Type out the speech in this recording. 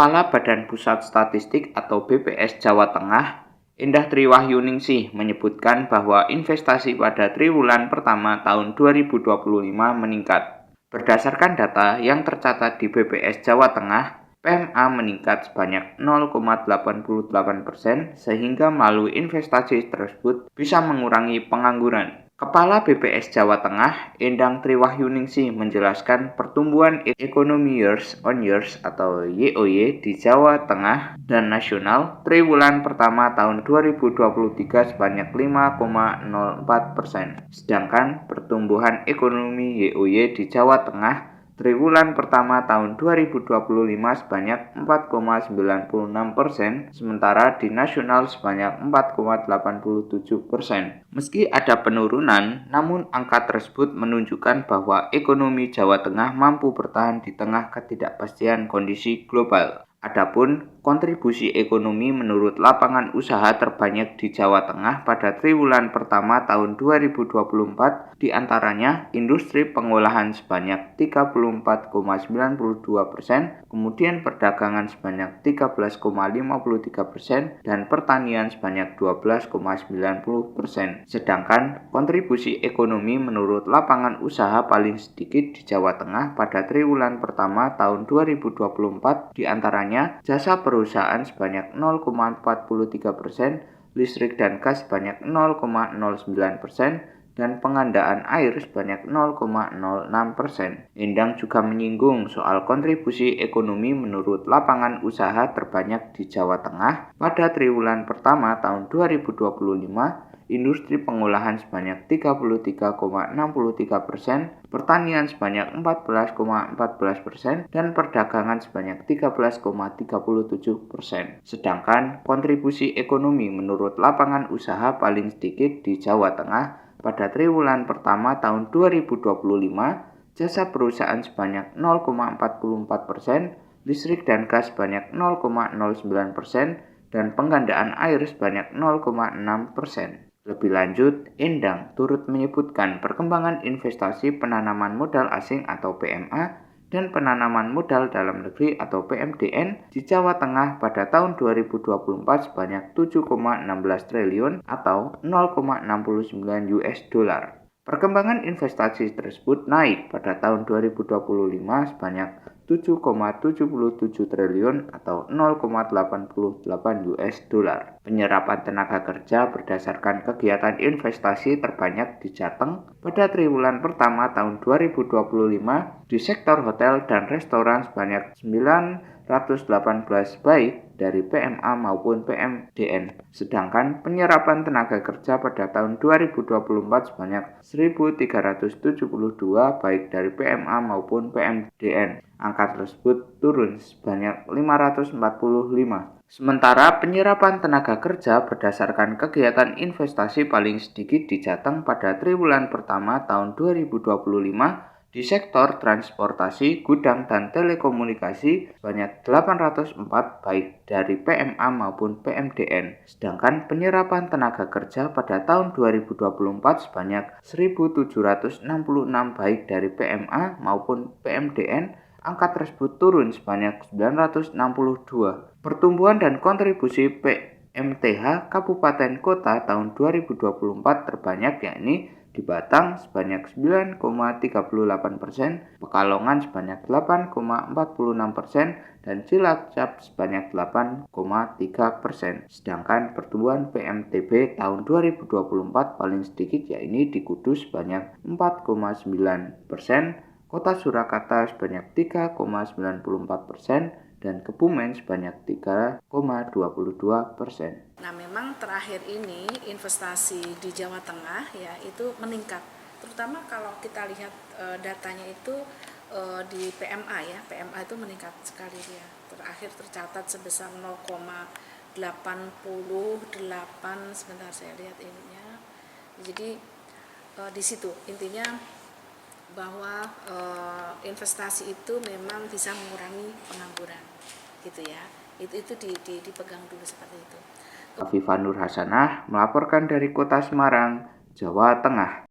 Kepala Badan Pusat Statistik atau BPS Jawa Tengah, Indah Triwahyuningsih menyebutkan bahwa investasi pada triwulan pertama tahun 2025 meningkat. Berdasarkan data yang tercatat di BPS Jawa Tengah, PMA meningkat sebanyak 0,88% sehingga melalui investasi tersebut bisa mengurangi pengangguran. Kepala BPS Jawa Tengah, Endang Triwahyuningsih menjelaskan pertumbuhan ekonomi years on years atau YOY di Jawa Tengah dan nasional triwulan pertama tahun 2023 sebanyak 5,04%. Sedangkan pertumbuhan ekonomi YOY di Jawa Tengah triwulan pertama tahun 2025 sebanyak 4,96%, sementara di nasional sebanyak 4,87%. Meski ada penurunan, namun angka tersebut menunjukkan bahwa ekonomi Jawa Tengah mampu bertahan di tengah ketidakpastian kondisi global. Adapun kontribusi ekonomi menurut lapangan usaha terbanyak di Jawa Tengah pada triwulan pertama tahun 2024 diantaranya industri pengolahan sebanyak 34,92%, kemudian perdagangan sebanyak 13,53% dan pertanian sebanyak 12,90%. Sedangkan kontribusi ekonomi menurut lapangan usaha paling sedikit di Jawa Tengah pada triwulan pertama tahun 2024 diantaranya jasa perusahaan sebanyak 0,43%, listrik dan gas sebanyak 0,09%, dan pengandaan air sebanyak 0,06%. Endang juga menyinggung soal kontribusi ekonomi menurut lapangan usaha terbanyak di Jawa Tengah pada triwulan pertama tahun 2025, industri pengolahan sebanyak 33,63%, pertanian sebanyak 14,14%, dan perdagangan sebanyak 13,37%. Sedangkan kontribusi ekonomi menurut lapangan usaha paling sedikit di Jawa Tengah pada triwulan pertama tahun 2025, jasa perusahaan sebanyak 0,44%, listrik dan gas sebanyak 0,09%, dan penggandaan air sebanyak 0,6%. Lebih lanjut, Endang turut menyebutkan perkembangan investasi penanaman modal asing atau PMA dan penanaman modal dalam negeri atau PMDN di Jawa Tengah pada tahun 2024 sebanyak 7,16 triliun atau 0,69 US dollar. Perkembangan investasi tersebut naik pada tahun 2025 sebanyak 7,77 triliun atau 0,88 US dollar. Penyerapan tenaga kerja berdasarkan kegiatan investasi terbanyak di Jateng pada triwulan pertama tahun 2025 di sektor hotel dan restoran sebanyak 918 baik dari PMA maupun PMDN. Sedangkan penyerapan tenaga kerja pada tahun 2024 sebanyak 1.372 baik dari PMA maupun PMDN. Angka tersebut turun sebanyak 545. Sementara penyerapan tenaga kerja berdasarkan kegiatan investasi paling sedikit di Jateng pada triwulan pertama tahun 2025 di sektor transportasi, gudang, dan telekomunikasi sebanyak 804 baik dari PMA maupun PMDN. Sedangkan penyerapan tenaga kerja pada tahun 2024 sebanyak 1.766 baik dari PMA maupun PMDN. Angka tersebut turun sebanyak 962. Pertumbuhan dan kontribusi PMTH Kabupaten Kota tahun 2024 terbanyak yakni di Batang sebanyak 9,38%, Pekalongan sebanyak 8,46%, dan Cilacap sebanyak 8,3%. Sedangkan pertumbuhan PMTB tahun 2024 paling sedikit yakni di Kudus sebanyak 4,9%, Kota Surakarta sebanyak 3,94%, dan Kebumen sebanyak 3,22%. Nah, memang terakhir ini investasi di Jawa Tengah ya itu meningkat. Terutama kalau kita lihat datanya itu di PMA ya. PMA itu meningkat sekali dia. Terakhir tercatat sebesar 0,88, sebentar saya lihat ininya. Jadi di situ intinya bahwa investasi itu memang bisa mengurangi pengangguran gitu ya. Itu dipegang dulu seperti itu. Afifah Nur Hasanah melaporkan dari Kota Semarang, Jawa Tengah.